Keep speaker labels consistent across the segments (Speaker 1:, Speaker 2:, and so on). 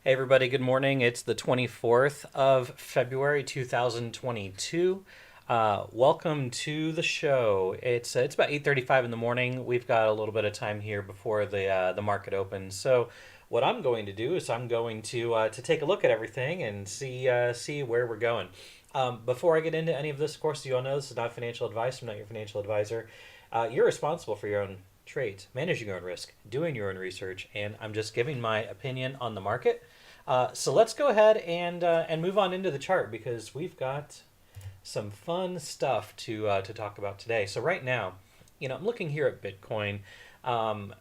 Speaker 1: Hey everybody, good morning. It's the 24th of February 2022. Welcome to the show. It's about 8:35 in the morning. We've got a little bit of time here before the market opens. So what I'm going to do is I'm going to take a look at everything and see where we're going. Before I get into any of this, of course, you all know this is not financial advice. I'm not your financial advisor. You're responsible for your own trades, managing your own risk, doing your own research, and I'm just giving my opinion on the market. So let's go ahead and move on into the chart because we've got some fun stuff to talk about today. So right now, I'm looking here at Bitcoin. Um,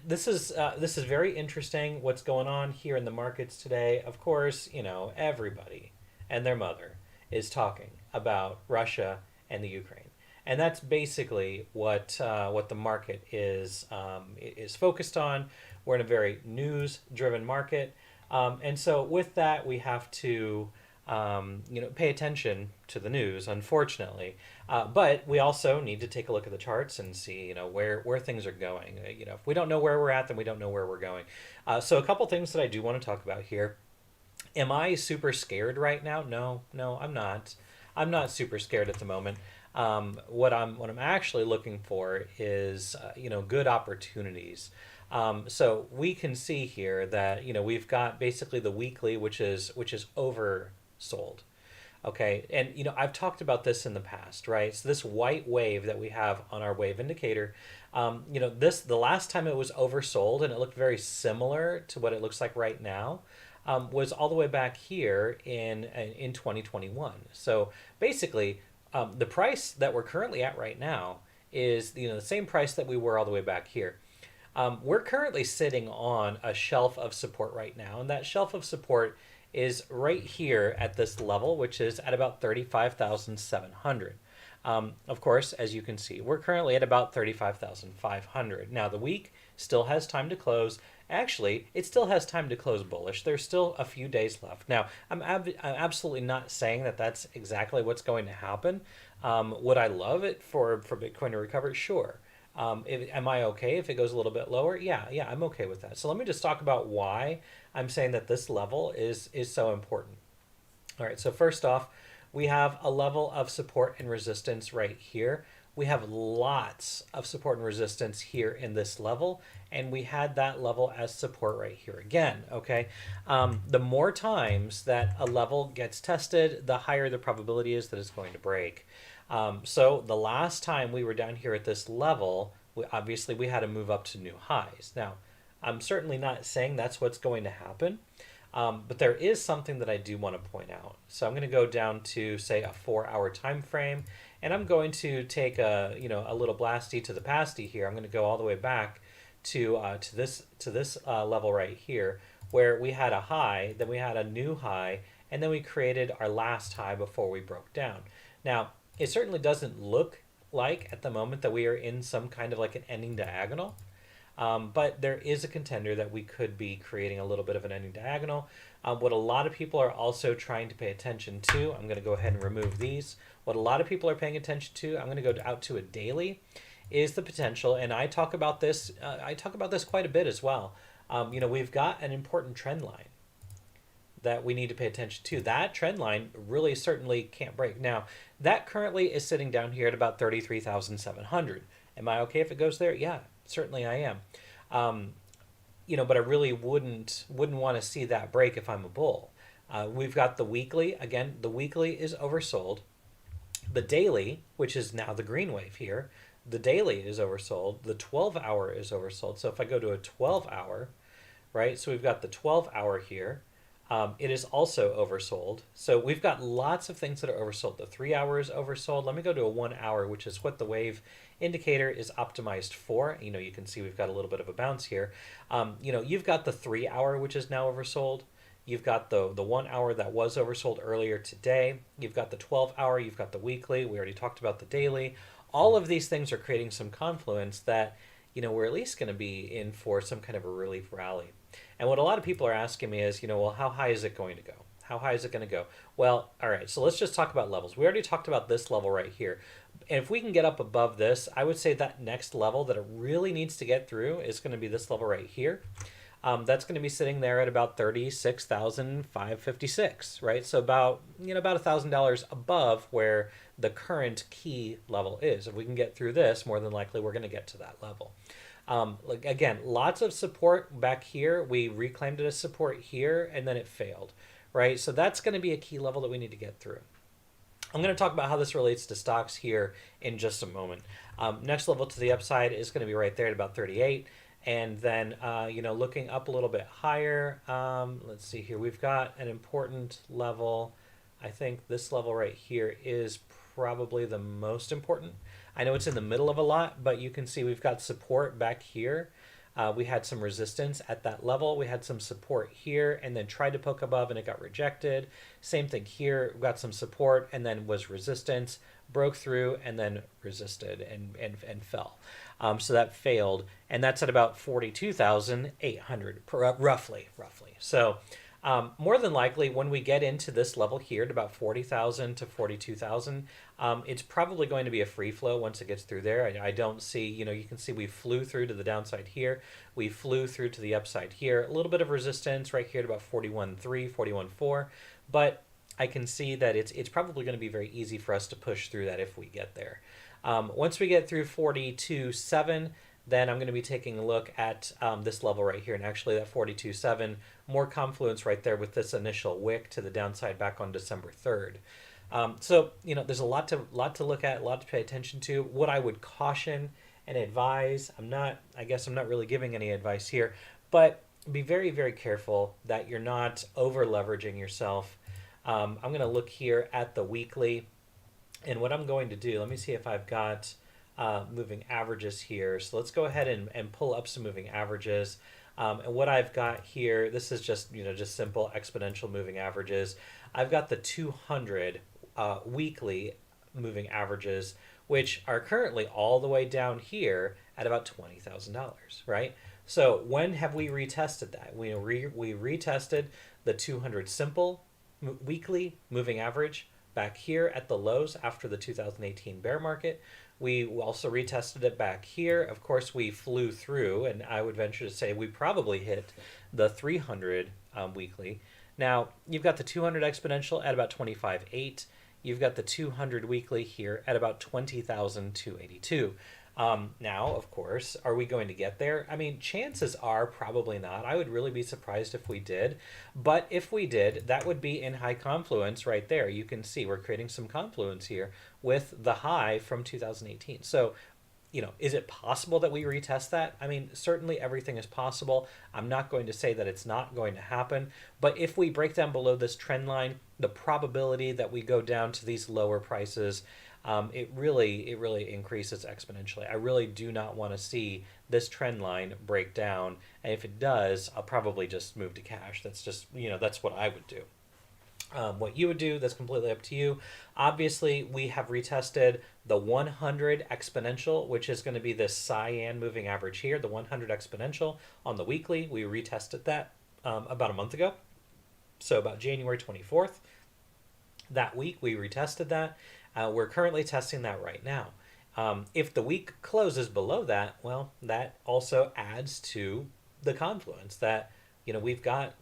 Speaker 1: this is very interesting. What's going on here in the markets today? Of course, everybody and their mother is talking about Russia and the Ukraine, and that's basically what the market is focused on. We're in a very news-driven market. And so with that, we have to, pay attention to the news, unfortunately. But we also need to take a look at the charts and see, where things are going. If we don't know where we're at, then we don't know where we're going. So a couple things that I do want to talk about here. Am I super scared right now? No, I'm not. I'm not super scared at the moment. What I'm actually looking for is good opportunities. So we can see here that we've got basically the weekly, which is oversold. Okay, and I've talked about this in the past, right? So this white wave that we have on our wave indicator, the last time it was oversold and it looked very similar to what it looks like right now, was all the way back here in 2021. So basically, the price that we're currently at right now is the same price that we were all the way back here. We're currently sitting on a shelf of support right now, and that shelf of support is right here at this level, which is at about 35,700. Of course, as you can see, we're currently at about 35,500. Now, the week still has time to close. Actually, it still has time to close bullish. There's still a few days left. Now, I'm absolutely not saying that that's exactly what's going to happen. Would I love it for Bitcoin to recover? Sure. Am I okay if it goes a little bit lower? Yeah, I'm okay with that. So let me just talk about why I'm saying that this level is so important. All right, so first off, we have a level of support and resistance right here. We have lots of support and resistance here in this level, and we had that level as support right here again, okay? The more times that a level gets tested, the higher the probability is that it's going to break. So the last time we were down here at this level, obviously we had to move up to new highs. Now, I'm certainly not saying that's what's going to happen, but there is something that I do want to point out. So I'm going to go down to, say, a 4-hour time frame, and I'm going to take a little blasty to the pasty here. I'm going to go all the way back to this level right here, where we had a high, then we had a new high, and then we created our last high before we broke down. Now, it certainly doesn't look like at the moment that we are in some kind of like an ending diagonal. But there is a contender that we could be creating a little bit of an ending diagonal. What a lot of people are also trying to pay attention to, I'm going to go ahead and remove these. What a lot of people are paying attention to, I'm going to go out to a daily, is the potential, and I talk about this quite a bit as well. We've got an important trend line that we need to pay attention to. That trend line really certainly can't break. Now, that currently is sitting down here at about 33,700. Am I okay if it goes there? Yeah, certainly I am. But I really wouldn't want to see that break if I'm a bull. We've got the weekly. Again, the weekly is oversold. The daily, which is now the green wave here, the daily is oversold. The 12-hour is oversold. So if I go to a 12-hour, right, so we've got the 12-hour here. It is also oversold. So we've got lots of things that are oversold. The 3-hour is oversold. Let me go to a 1-hour, which is what the wave indicator is optimized for. You can see we've got a little bit of a bounce here. You've got the 3-hour, which is now oversold. You've got the 1-hour that was oversold earlier today. You've got the 12-hour. You've got the weekly. We already talked about the daily. All of these things are creating some confluence that, we're at least going to be in for some kind of a relief rally. And what a lot of people are asking me is, well, how high is it going to go? How high is it going to go? Well, all right, so let's just talk about levels. We already talked about this level right here. And if we can get up above this, I would say that next level that it really needs to get through is going to be this level right here. That's going to be sitting there at about 36,556, right? So about about $1,000 above where the current key level is. If we can get through this, more than likely we're going to get to that level. Like again, lots of support back here. We reclaimed it as support here, and then it failed, right? So that's going to be a key level that we need to get through. I'm going to talk about how this relates to stocks here in just a moment. Next level to the upside is going to be right there at about 38. And then, looking up a little bit higher, let's see here. We've got an important level. I think this level right here is probably the most important. I know it's in the middle of a lot, but you can see we've got support back here. We had some resistance at that level. We had some support here and then tried to poke above and it got rejected. Same thing here. We got some support and then was resistance, broke through and then resisted and fell. So that failed. And that's at about 42,800 roughly. So more than likely, when we get into this level here at about 40,000 to 42,000, it's probably going to be a free flow once it gets through there. I don't see, you can see we flew through to the downside here. We flew through to the upside here. A little bit of resistance right here at about 41.3, 41.4. But I can see that it's probably going to be very easy for us to push through that if we get there. Once we get through 42.7, then I'm going to be taking a look at this level right here. And actually that 42.7, more confluence right there with this initial wick to the downside back on December 3rd. So, there's a lot to look at, a lot to pay attention to. What I would caution and advise, I guess I'm not really giving any advice here, but be very, very careful that you're not over leveraging yourself. I'm going to look here at the weekly, and what I'm going to do, let me see if I've got moving averages here. So let's go ahead and pull up some moving averages. And what I've got here, this is just simple exponential moving averages. I've got the 200 weekly moving averages, which are currently all the way down here at about $20,000, right? So when have we retested that? We retested the 200 simple weekly moving average back here at the lows after the 2018 bear market. We also retested it back here. Of course, we flew through, and I would venture to say we probably hit the 300 weekly. Now, you've got the 200 exponential at about 25.8. You've got the 200 weekly here at about 20,282. Now, of course, are we going to get there? I mean, chances are probably not. I would really be surprised if we did. But if we did, that would be in high confluence right there. You can see we're creating some confluence here with the high from 2018. So, is it possible that we retest that? I mean, certainly everything is possible. I'm not going to say that it's not going to happen. But if we break down below this trend line, the probability that we go down to these lower prices, it really increases exponentially. I really do not want to see this trend line break down. And if it does, I'll probably just move to cash. That's just, that's what I would do. What you would do, that's completely up to you. Obviously, we have retested the 100 exponential, which is going to be this cyan moving average here, the 100 exponential on the weekly. We retested that about a month ago. So about January 24th, that week we retested that. We're currently testing that right now. If the week closes below that, well, that also adds to the confluence that we've got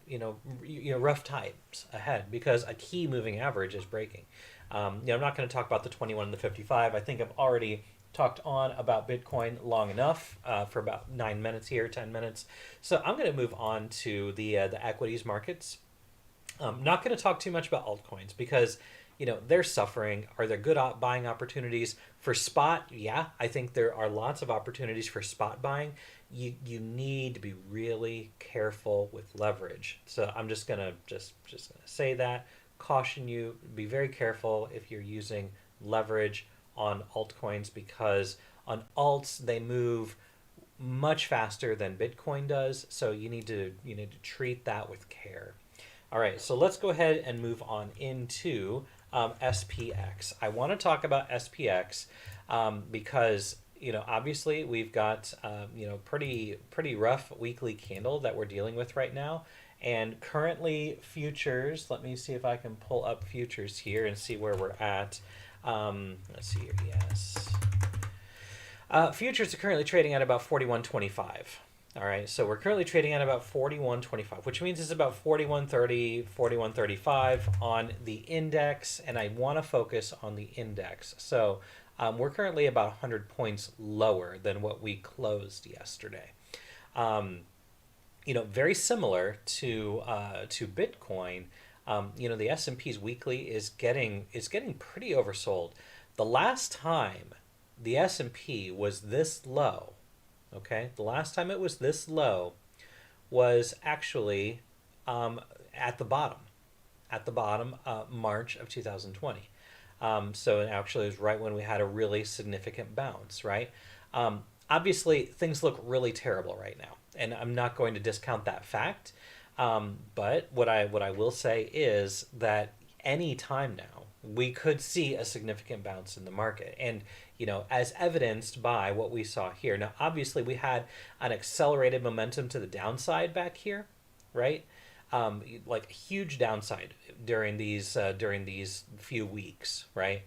Speaker 1: rough times ahead because a key moving average is breaking. I'm not going to talk about the 21 and the 55. I think I've already talked on about Bitcoin long enough for about 9 minutes here, 10 minutes. So I'm going to move on to the equities markets. I'm not going to talk too much about altcoins because they're suffering. Are there good buying opportunities for spot? Yeah, I think there are lots of opportunities for spot buying. You need to be really careful with leverage. So I'm just gonna say that, caution you, be very careful if you're using leverage on altcoins because on alts they move much faster than Bitcoin does. So you need to treat that with care. All right, so let's go ahead and move on into SPX. I want to talk about SPX because obviously we've got pretty rough weekly candle that we're dealing with right now, and currently futures. Let me see if I can pull up futures here and see where we're at. Let's see here. Yes, futures are currently trading at about 41.25. All right, so we're currently trading at about 41.25, which means it's about 41.30, 41.35 on the index, and I want to focus on the index. So we're currently about 100 points lower than what we closed yesterday. Very similar to Bitcoin. The S&P's weekly is getting pretty oversold. The last time the S&P was this low, okay, the last time it was this low was actually at the bottom, March of 2020. So actually, it was right when we had a really significant bounce, right? Obviously, things look really terrible right now, and I'm not going to discount that fact. But what I will say is that any time now we could see a significant bounce in the market, and as evidenced by what we saw here. Now, obviously, we had an accelerated momentum to the downside back here, right? Like huge downside during these few weeks, right?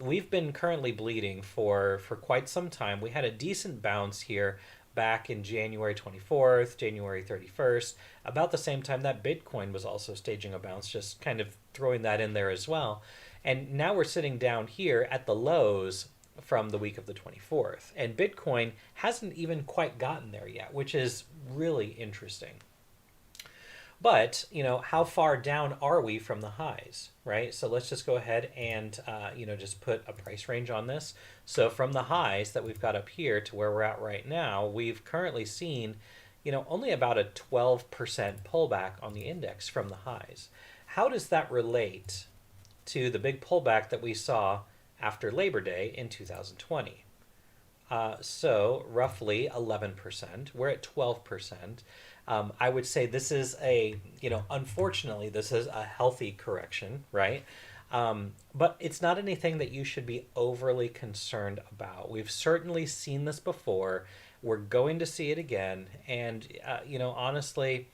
Speaker 1: We've been currently bleeding for quite some time. We had a decent bounce here back in January 24th, January 31st, about the same time that Bitcoin was also staging a bounce, just kind of throwing that in there as well. And now we're sitting down here at the lows from the week of the 24th. And Bitcoin hasn't even quite gotten there yet, which is really interesting. But, how far down are we from the highs, right? So let's just go ahead and, just put a price range on this. So from the highs that we've got up here to where we're at right now, we've currently seen, only about a 12% pullback on the index from the highs. How does that relate to the big pullback that we saw after Labor Day in 2020? So roughly 11%. We're at 12%. I would say this is unfortunately, this is a healthy correction, right? But it's not anything that you should be overly concerned about. We've certainly seen this before. We're going to see it again. And, honestly,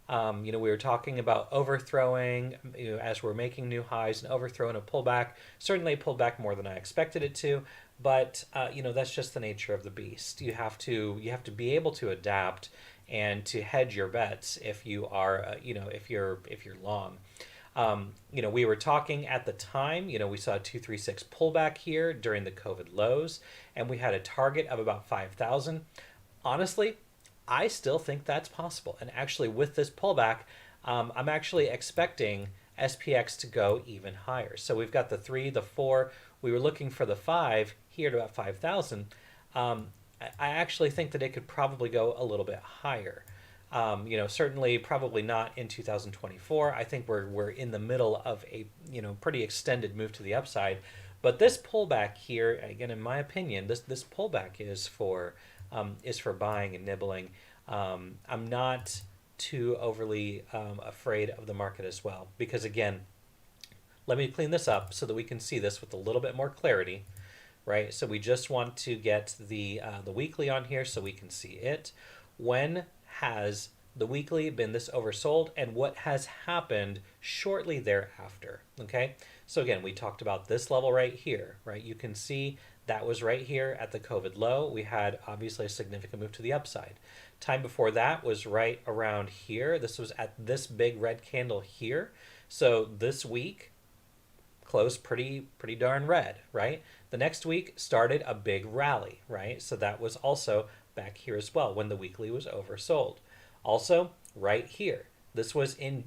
Speaker 1: we were talking about overthrowing, as we're making new highs and overthrowing a pullback. Certainly pulled back more than I expected it to. But, that's just the nature of the beast. You have to be able to adapt and to hedge your bets if you are, if you're long. We were talking at the time, we saw a 236 pullback here during the COVID lows, and we had a target of about 5,000. Honestly, I still think that's possible. And actually, with this pullback, I'm actually expecting SPX to go even higher. So we've got the 3, the 4. We were looking for the 5 here to about 5,000. I actually think that it could probably go a little bit higher. Certainly probably not in 2024. I think we're in the middle of a pretty extended move to the upside. But this pullback here, again, in my opinion, this pullback is for buying and nibbling. I'm not too overly afraid of the market as well, because again, let me clean this up so that we can see this with a little bit more clarity. Right, so we just want to get the weekly on here so we can see it. When has the weekly been this oversold, and what has happened shortly thereafter? Okay, so again, we talked about this level right here, right? You can see that was right here at the COVID low. We had obviously a significant move to the upside. Time before that was right around here. This was at this big red candle here. So this week closed pretty darn red, right? The next week started a big rally, right? So that was also back here as well when the weekly was oversold. Also, right here, this was in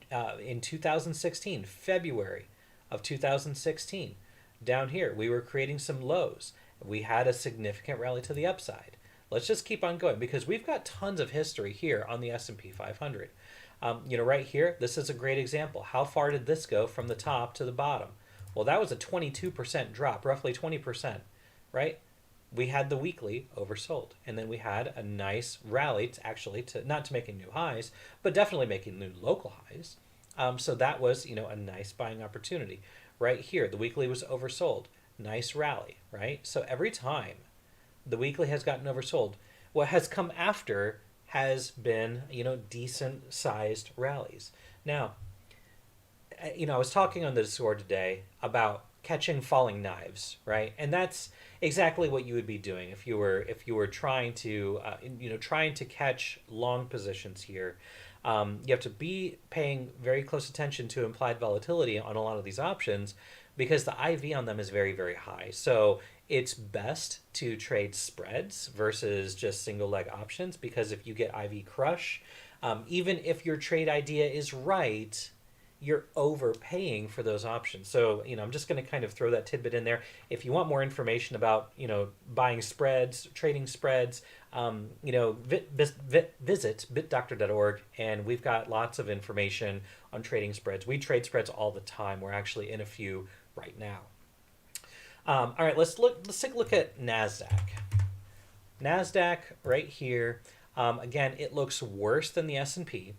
Speaker 1: 2016, February of 2016. Down here, we were creating some lows. We had a significant rally to the upside. Let's just keep on going because we've got tons of history here on the S&P 500. Right here, this is a great example. How far did this go from the top to the bottom? Well, that was a 22% drop, roughly 20%, right? We had the weekly oversold, and then we had a nice rally to not to making new highs, but definitely making new local highs. So that was, a nice buying opportunity. Right here, the weekly was oversold. Nice rally, right? So every time the weekly has gotten oversold, what has come after has been, decent sized rallies. Now, I was talking on the Discord today about catching falling knives, right? And that's exactly what you would be doing if you were trying to trying to catch long positions here. You have to be paying very close attention to implied volatility on a lot of these options because the IV on them is very, very high. So it's best to trade spreads versus just single leg options, because if you get IV crush, even if your trade idea is right, you're overpaying for those options. So, I'm just going to kind of throw that tidbit in there. If you want more information about, buying spreads, trading spreads, visit bitdoctor.org, and we've got lots of information on trading spreads. We trade spreads all the time. We're actually in a few right now. All right, let's take a look at Nasdaq. Nasdaq right here. Again, it looks worse than the S&P.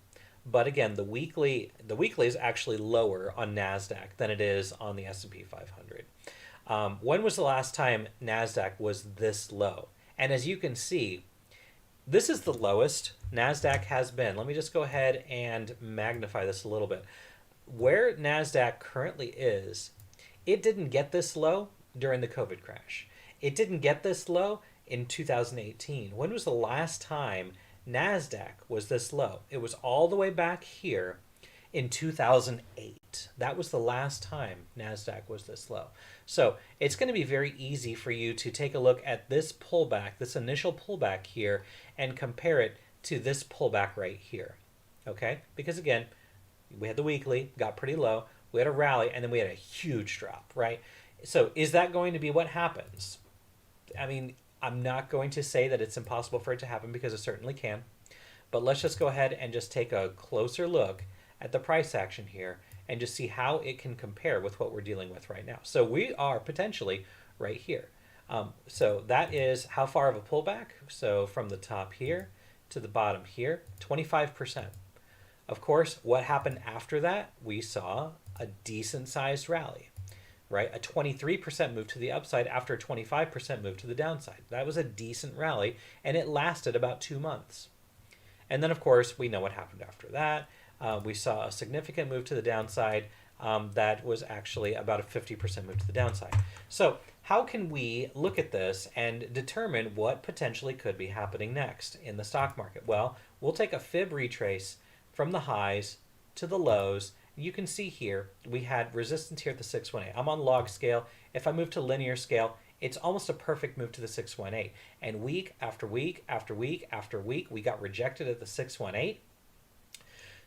Speaker 1: But again, the weekly is actually lower on Nasdaq than it is on the S&P 500. When was the last time Nasdaq was this low? And as you can see, this is the lowest Nasdaq has been. Let me just go ahead and magnify this a little bit. Where Nasdaq currently is, it didn't get this low during the COVID crash. It didn't get this low in 2018. When was the last time Nasdaq was this low? It was all the way back here in 2008. That was the last time Nasdaq was this low. So it's going to be very easy for you to take a look at this pullback, this initial pullback here, and compare it to this pullback right here. Okay? Because again, we had the weekly, got pretty low, we had a rally, and then we had a huge drop, right? So is that going to be what happens? I mean, I'm not going to say that it's impossible for it to happen, because it certainly can. But let's just go ahead and just take a closer look at the price action here and just see how it can compare with what we're dealing with right now. So we are potentially right here. So that is how far of a pullback. So from the top here to the bottom here, 25%. Of course, what happened after that? We saw a decent sized rally. Right, a 23% move to the upside after a 25% move to the downside. That was a decent rally, and it lasted about 2 months. And then, of course, we know what happened after that. We saw a significant move to the downside that was actually about a 50% move to the downside. So how can we look at this and determine what potentially could be happening next in the stock market? Well, we'll take a fib retrace from the highs to the lows. You can see here, we had resistance here at the 618. I'm on log scale. If I move to linear scale, it's almost a perfect move to the 618. And week after week after week after week, we got rejected at the 618.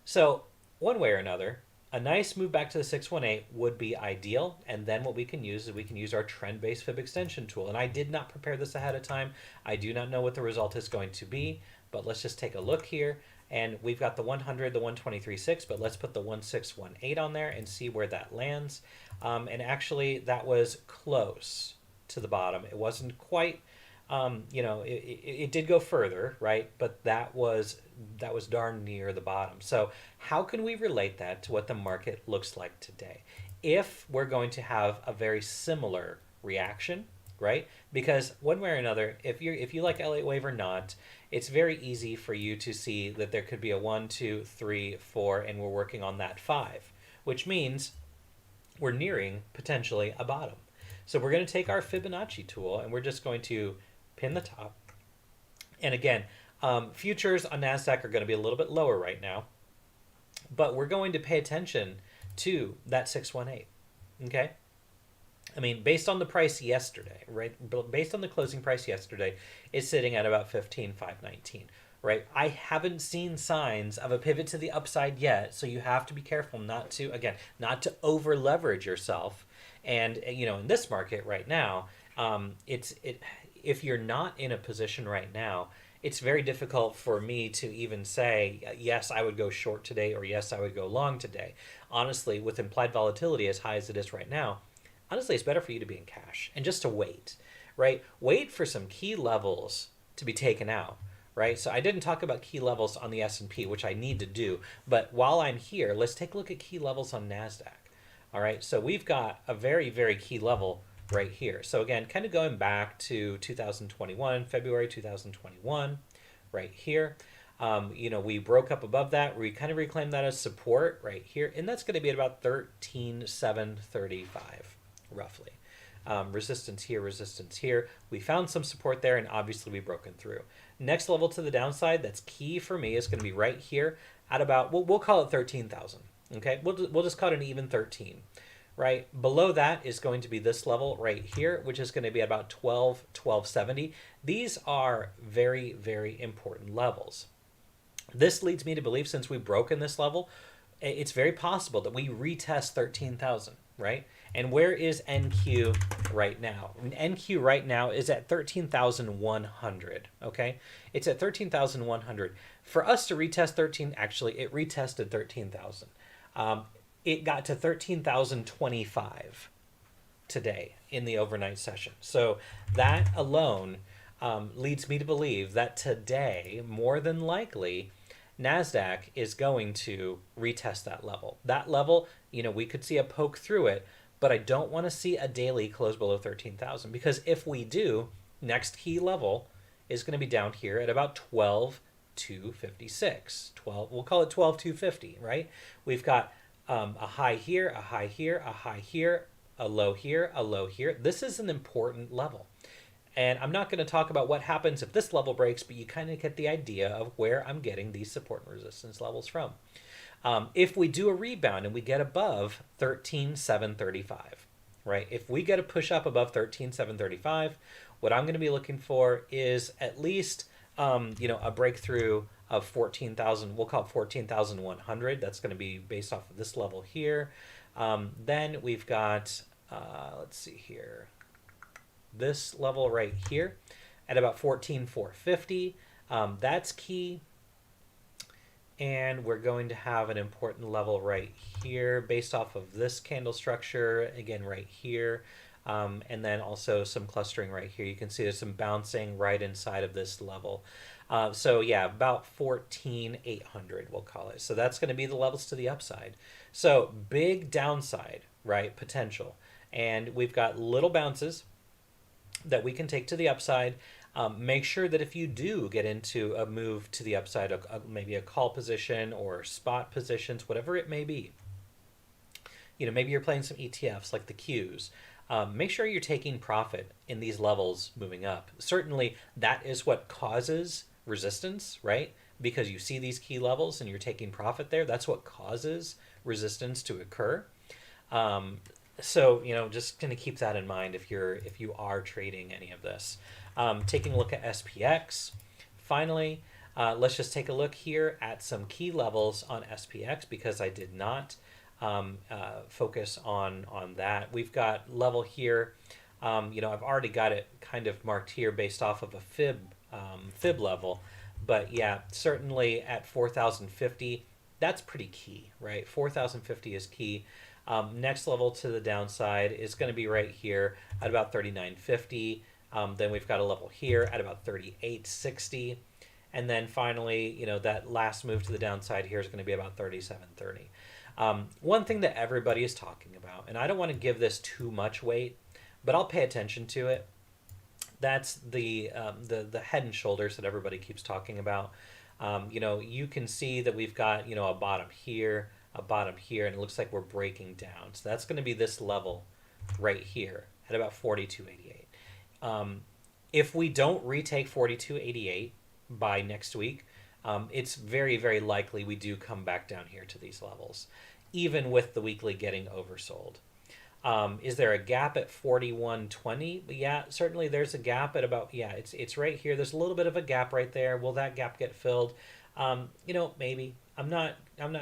Speaker 1: So one way or another, a nice move back to the 618 would be ideal. And then what we can use is we can use our trend-based Fib Extension Tool. And I did not prepare this ahead of time. I do not know what the result is going to be, but let's just take a look here. And we've got the 100, the 123.6, but let's put the 1618 on there and see where that lands. And actually, that was close to the bottom. It wasn't quite, it did go further, right? But that was darn near the bottom. So how can we relate that to what the market looks like today? If we're going to have a very similar reaction, right? Because one way or another, if you like Elliott wave or not, it's very easy for you to see that there could be a 1, 2, 3, 4, and we're working on that 5, which means we're nearing potentially a bottom. So we're going to take our Fibonacci tool and we're just going to pin the top. And again, futures on Nasdaq are going to be a little bit lower right now, but we're going to pay attention to that 618. Okay. I mean, based on the price yesterday, right? Based on the closing price yesterday, it's sitting at about 15,519, right? I haven't seen signs of a pivot to the upside yet, so you have to be careful not to over leverage yourself. And in this market right now, if you're not in a position right now, it's very difficult for me to even say, yes, I would go short today, or yes, I would go long today. Honestly, with implied volatility as high as it is right now, honestly, it's better for you to be in cash and just to wait, right? Wait for some key levels to be taken out, right? So I didn't talk about key levels on the S&P, which I need to do. But while I'm here, let's take a look at key levels on Nasdaq. All right, so we've got a very, very key level right here. So again, kind of going back to 2021, February 2021, right here. We broke up above that. We kind of reclaimed that as support right here. And that's going to be at about 13,735. roughly. Resistance here. We found some support there, and obviously we broken through. Next level to the downside that's key for me is going to be right here at about, we'll call it 13,000. Okay, we'll just call it an even 13. Right below that is going to be this level right here, which is going to be about 1270. These are very, very important levels. This leads me to believe, since we've broken this level, it's very possible that we retest 13,000, right? And where is NQ right now? NQ right now is at 13,100, okay? It's at 13,100. For us to retest 13, actually, it retested 13,000. It got to 13,025 today in the overnight session. So that alone leads me to believe that today, more than likely, Nasdaq is going to retest that level. That level, we could see a poke through it, but I don't want to see a daily close below 13,000, because if we do, next key level is going to be down here at about 12,256. We'll call it 12,250, right? We've got a high here, a high here, a high here, a low here, a low here. This is an important level. And I'm not going to talk about what happens if this level breaks, but you kind of get the idea of where I'm getting these support and resistance levels from. If we do a rebound and we get above 13,735, right? If we get a push up above 13,735, what I'm going to be looking for is at least, a breakthrough of 14,000. We'll call it 14,100. That's going to be based off of this level here. Then we've got, let's see here, this level right here at about 14,450. That's key. And we're going to have an important level right here based off of this candle structure, again, right here. And then also some clustering right here. You can see there's some bouncing right inside of this level. So yeah, about 14,800, we'll call it. So that's going to be the levels to the upside. So big downside, right, potential. And we've got little bounces that we can take to the upside. Make sure that if you do get into a move to the upside, maybe a call position or spot positions, whatever it may be, maybe you're playing some ETFs like the Qs. Make sure you're taking profit in these levels moving up. Certainly, that is what causes resistance, right? Because you see these key levels and you're taking profit there. That's what causes resistance to occur. So, just going to keep that in mind if you are trading any of this. Taking a look at SPX. Finally, let's just take a look here at some key levels on SPX, because I did not focus on that. We've got level here. I've already got it kind of marked here based off of a Fib level. But yeah, certainly at 4,050, that's pretty key, right? 4,050 is key. Next level to the downside is going to be right here at about 39.50. Then we've got a level here at about 38.60. And then finally, that last move to the downside here is going to be about 37.30. One thing that everybody is talking about, and I don't want to give this too much weight, but I'll pay attention to it. That's the head and shoulders that everybody keeps talking about. You can see that we've got, a bottom here, a bottom here, and it looks like we're breaking down. So that's going to be this level right here at about 42.88. If we don't retake 42.88 by next week, it's very, very likely we do come back down here to these levels, even with the weekly getting oversold. Is there a gap at 41.20? Yeah, certainly there's a gap at about, it's right here. There's a little bit of a gap right there. Will that gap get filled? Maybe. I'm not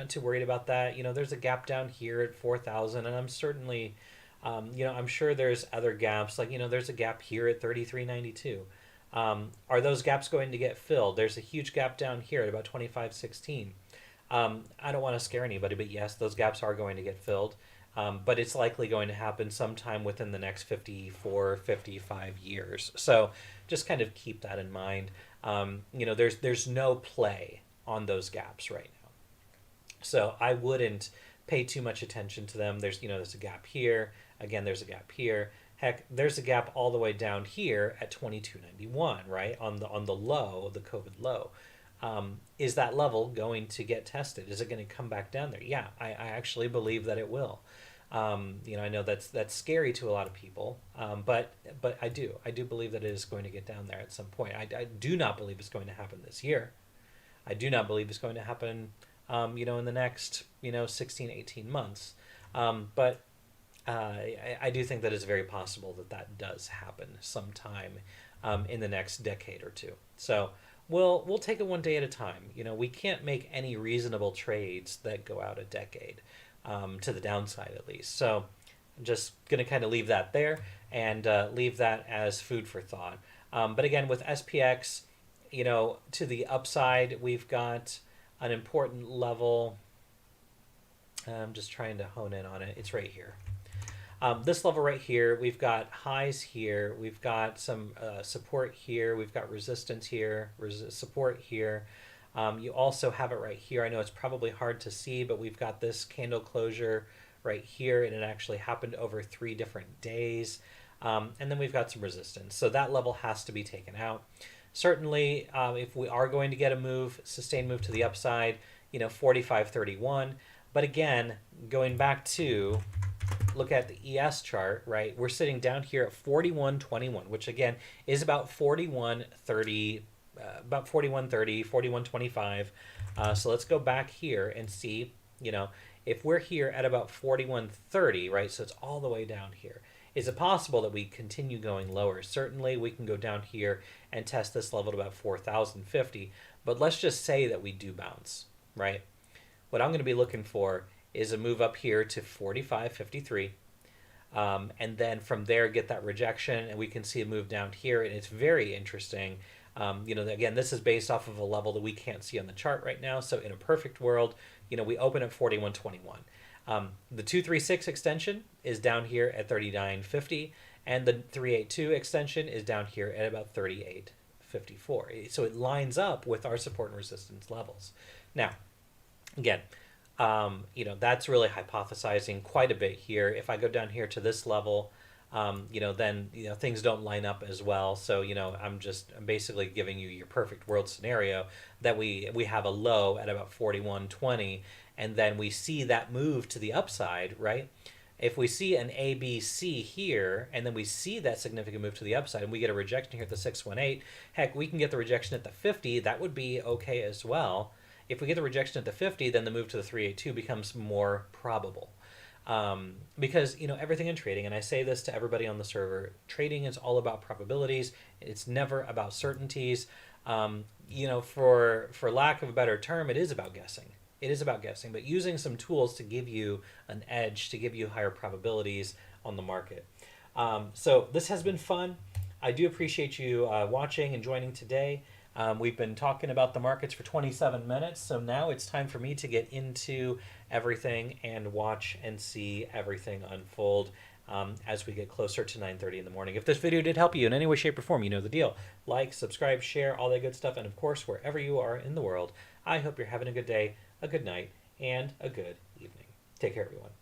Speaker 1: too worried about that. There's a gap down here at 4,000, and I'm certainly, I'm sure there's other gaps. Like, there's a gap here at 33.92. Are those gaps going to get filled? There's a huge gap down here at about 25.16. I don't want to scare anybody, but yes, those gaps are going to get filled. But it's likely going to happen sometime within the next 54, 55 years. So just kind of keep that in mind. There's no play on those gaps right now. So I wouldn't pay too much attention to them. There's a gap here. Again, there's a gap here. Heck, there's a gap all the way down here at 22.91, right? On the low, the COVID low. Is that level going to get tested? Is it going to come back down there? Yeah, I actually believe that it will. I know that's scary to a lot of people, but I do believe that it is going to get down there at some point. I do not believe it's going to happen this year. I do not believe it's going to happen, in the next 16, 18 months. But I do think that it's very possible that that does happen sometime in the next decade or two. So we'll take it one day at a time. We can't make any reasonable trades that go out a decade, to the downside at least. So I'm just going to kind of leave that there and leave that as food for thought. But again, with SPX, to the upside, we've got an important level. I'm just trying to hone in on it. It's right here. This level right here, we've got highs here, we've got some support here, we've got resistance here, support here. You also have it right here. I know it's probably hard to see, but we've got this candle closure right here, and it actually happened over 3 different days. And then we've got some resistance. So that level has to be taken out. Certainly, if we are going to get a sustained move to the upside, 45.31. But again, going back to look at the ES chart, right? We're sitting down here at 41.21, which again is about 41.30, 41.25. So let's go back here and see, if we're here at about 41.30, right? So it's all the way down here. Is it possible that we continue going lower? Certainly, we can go down here and test this level at about 4,050. But let's just say that we do bounce, right? What I'm going to be looking for is a move up here to 45.53. And then from there, get that rejection, and we can see a move down here. And it's very interesting. Again, this is based off of a level that we can't see on the chart right now. So in a perfect world, we open at 41.21. The 236 extension is down here at 39.50, and the 382 extension is down here at about 38.54. So it lines up with our support and resistance levels. Now, again, that's really hypothesizing quite a bit here. If I go down here to this level, then things don't line up as well. So I'm basically giving you your perfect world scenario that we have a low at about 41.20, and then we see that move to the upside, right? If we see an ABC here, and then we see that significant move to the upside, and we get a rejection here at the 618, heck, we can get the rejection at the 50. That would be okay as well. If we get the rejection at the 50, then the move to the 382 becomes more probable. Because everything in trading, and I say this to everybody on the server, trading is all about probabilities. It's never about certainties. For lack of a better term, it is about guessing. It is about guessing, but using some tools to give you an edge, to give you higher probabilities on the market. So this has been fun. I do appreciate you watching and joining today. We've been talking about the markets for 27 minutes, so now it's time for me to get into everything and watch and see everything unfold as we get closer to 9:30 in the morning. If this video did help you in any way, shape, or form, you know the deal. Like, subscribe, share, all that good stuff, and of course, wherever you are in the world, I hope you're having a good day, a good night, and a good evening. Take care, everyone.